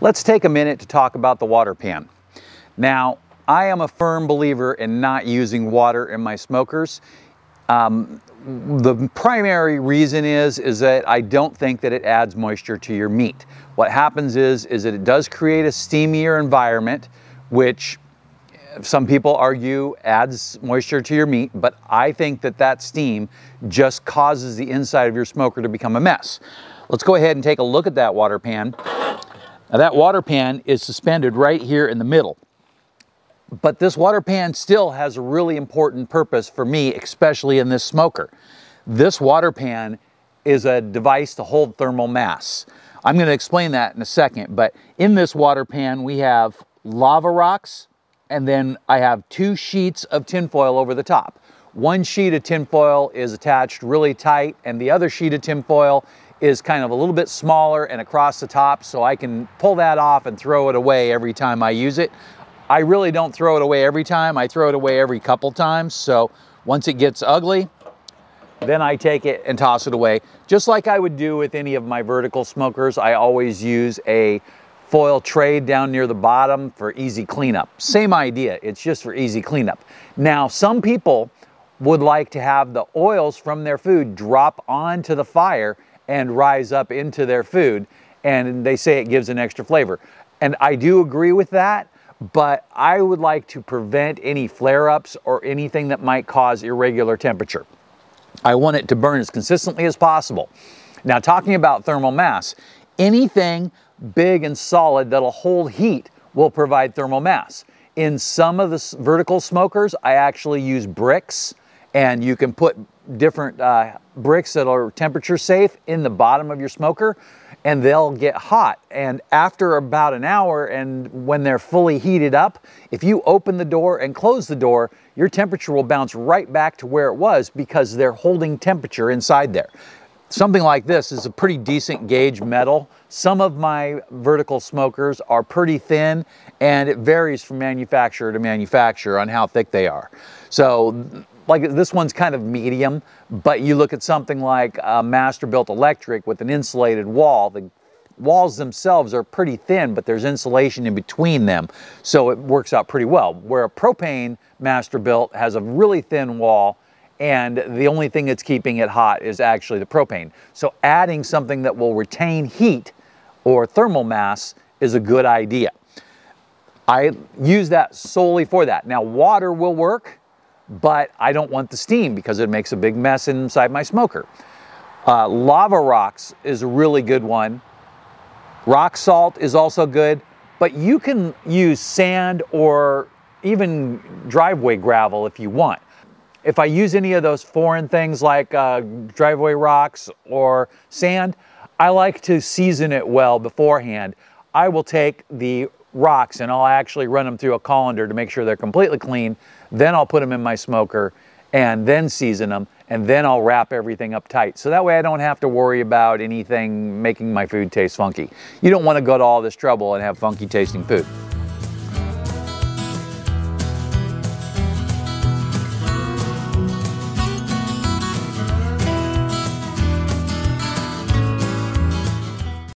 Let's take a minute to talk about the water pan. Now, I am a firm believer in not using water in my smokers. The primary reason is that I don't think that it adds moisture to your meat. What happens is that it does create a steamier environment, which some people argue adds moisture to your meat, but I think that that steam just causes the inside of your smoker to become a mess. Let's go ahead and take a look at that water pan. Now, that water pan is suspended right here in the middle. But this water pan still has a really important purpose for me, especially in this smoker. This water pan is a device to hold thermal mass. I'm going to explain that in a second, but in this water pan we have lava rocks, and then I have 2 sheets of tinfoil over the top. One sheet of tinfoil is attached really tight, and the other sheet of tinfoil is kind of a little bit smaller and across the top, so I can pull that off and throw it away every time I use it. I really don't throw it away every time. I throw it away every couple times. So once it gets ugly, then I take it and toss it away. Just like I would do with any of my vertical smokers, I always use a foil tray down near the bottom for easy cleanup. Same idea, it's just for easy cleanup. Now, some people would like to have the oils from their food drop onto the fire and rise up into their food, and they say it gives an extra flavor. And I do agree with that, but I would like to prevent any flare-ups or anything that might cause irregular temperature. I want it to burn as consistently as possible. Now, talking about thermal mass, anything big and solid that'll hold heat will provide thermal mass. In some of the vertical smokers, I actually use bricks, and you can put different bricks that are temperature safe in the bottom of your smoker, and they'll get hot. And after about an hour, and when they're fully heated up, if you open the door and close the door, your temperature will bounce right back to where it was because they're holding temperature inside there. Something like this is a pretty decent gauge metal. Some of my vertical smokers are pretty thin, and it varies from manufacturer to manufacturer on how thick they are. So, like this one's kind of medium, but you look at something like a Masterbuilt electric with an insulated wall. The walls themselves are pretty thin, but there's insulation in between them, so it works out pretty well. Where a propane Masterbuilt has a really thin wall, and the only thing that's keeping it hot is actually the propane. So adding something that will retain heat or thermal mass is a good idea. I use that solely for that. Now, water will work, but I don't want the steam because it makes a big mess inside my smoker. Lava rocks is a really good one. Rock salt is also good, but you can use sand or even driveway gravel if you want. If I use any of those foreign things like driveway rocks or sand, I like to season it well beforehand. I will take the rocks and I'll actually run them through a colander to make sure they're completely clean. Then I'll put them in my smoker and then season them, and then I'll wrap everything up tight. So that way I don't have to worry about anything making my food taste funky. You don't want to go to all this trouble and have funky tasting food.